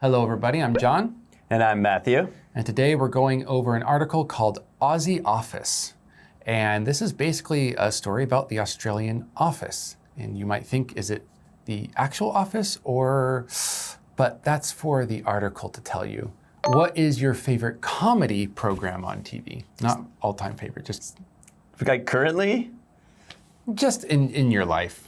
Hello, everybody. I'm John. And I'm Matthew. And today we're going over an article called Aussie Office. And this is basically a story about the Australian office. And you might think, is it the actual office or... But that's for the article to tell you. What is your favorite comedy program on TV? Not all-time favorite, just... Like currently? Just in your life.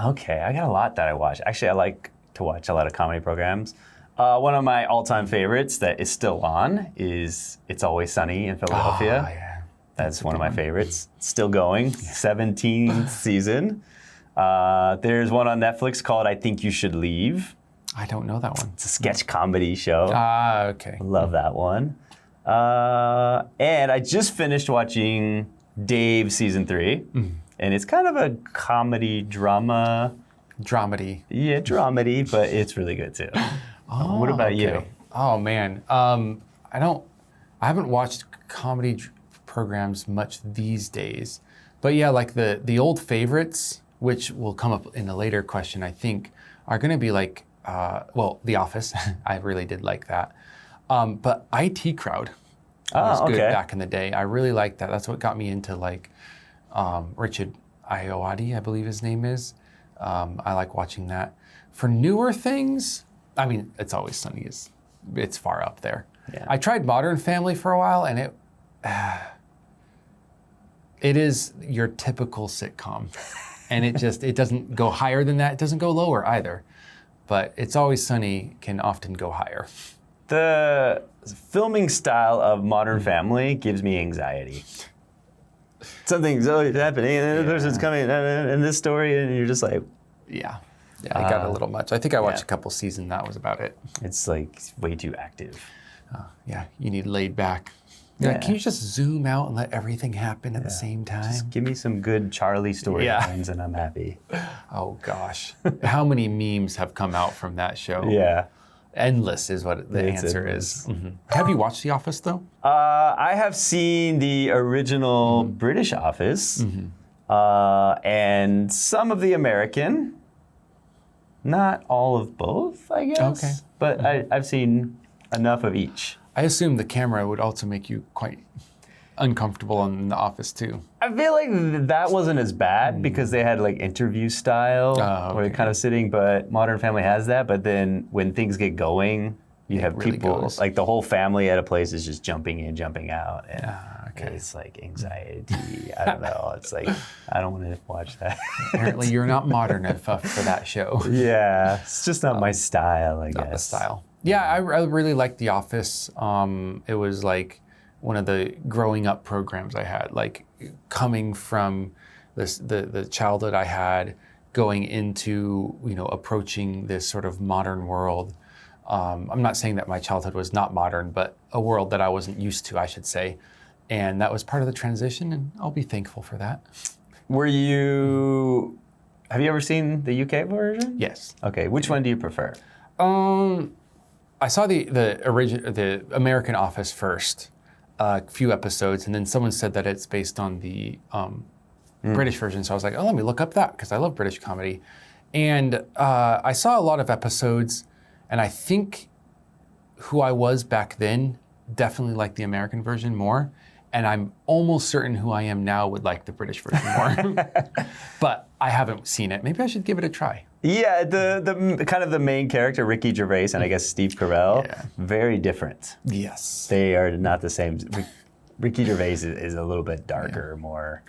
Okay, I got a lot that I watch. Actually, I like to watch a lot of comedy programs. One of my all-time favorites that is still on is It's Always Sunny in Philadelphia. Oh, yeah. That's one of my favorites. Still going, 17th season. There's one on Netflix called I Think You Should Leave. I don't know that one. It's a sketch comedy show. Okay. Love that one. And I just finished watching Dave season 3. And it's kind of a comedy drama. Dramedy. Yeah, dramedy, but it's really good too. What about you? Oh man, I haven't watched comedy programs much these days, but yeah, like the old favorites, which will come up in a later question, I think, are going to be like, The Office. I really did like that, but IT Crowd was good back in the day. I really liked that. That's what got me into like Richard Ayoade, I believe his name is. I like watching that. For newer things, I mean, It's Always Sunny it's far up there. Yeah. I tried Modern Family for a while, and it is your typical sitcom, and it doesn't go higher than that. It doesn't go lower either, but It's Always Sunny can often go higher. The filming style of Modern Family gives me anxiety. Something's always happening, and the person's coming in this story, and you're just like... Yeah, it got a little much. I think I watched a couple seasons, that was about it. It's like way too active. Yeah, you need laid back. Like, can you just zoom out and let everything happen at the same time? Just give me some good Charlie storylines and I'm happy. Oh gosh, how many memes have come out from that show? Yeah. Endless is what the answer is. Have you watched The Office though? I have seen the original British Office and some of the American. Not all of both, I guess. Okay. But I've seen enough of each. I assume the camera would also make you quite uncomfortable in The Office too. I feel like that wasn't as bad because they had like interview style where they're kind of sitting, but Modern Family has that. But then when things get going, you have really people, like the whole family at a place is just jumping in, jumping out. And it's like anxiety. I don't know. It's like, I don't want to watch that. Apparently you're not modern enough for that show. Yeah, it's just not my style, I guess. Not the style. Yeah, I really liked The Office. It was like one of the growing up programs I had, like coming from the childhood I had, going into, approaching this sort of modern world. I'm not saying that my childhood was not modern, but a world that I wasn't used to, I should say. And that was part of the transition, and I'll be thankful for that. Have you ever seen the UK version? Yes. Okay, which one do you prefer? I saw the American Office first, a few episodes, and then someone said that it's based on the British version. So I was like, let me look up that because I love British comedy. And I saw a lot of episodes, and I think who I was back then definitely liked the American version more. And I'm almost certain who I am now would like the British version more. But I haven't seen it. Maybe I should give it a try. Yeah, the kind of the main character, Ricky Gervais, and I guess Steve Carell, very different. Yes. They are not the same. Ricky Gervais is a little bit darker, more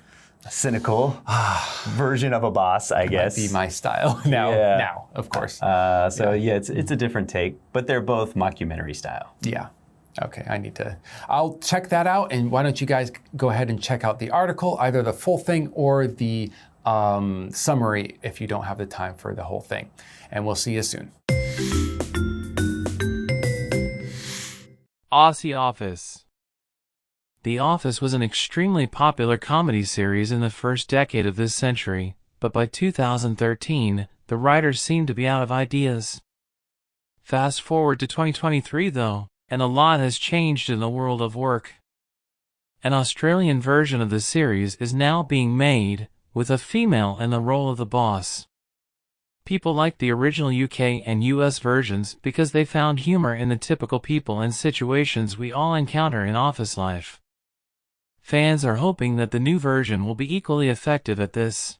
cynical version of a boss, I guess. Might be my style now, of course. It's a different take, but they're both mockumentary style. Yeah. Okay, I'll check that out, and why don't you guys go ahead and check out the article, either the full thing or the summary if you don't have the time for the whole thing. And we'll see you soon. Aussie Office. The Office was an extremely popular comedy series in the first decade of this century, but by 2013, the writers seemed to be out of ideas. Fast forward to 2023 though, and a lot has changed in the world of work. An Australian version of the series is now being made, with a female in the role of the boss. People liked the original UK and US versions because they found humor in the typical people and situations we all encounter in office life. Fans are hoping that the new version will be equally effective at this.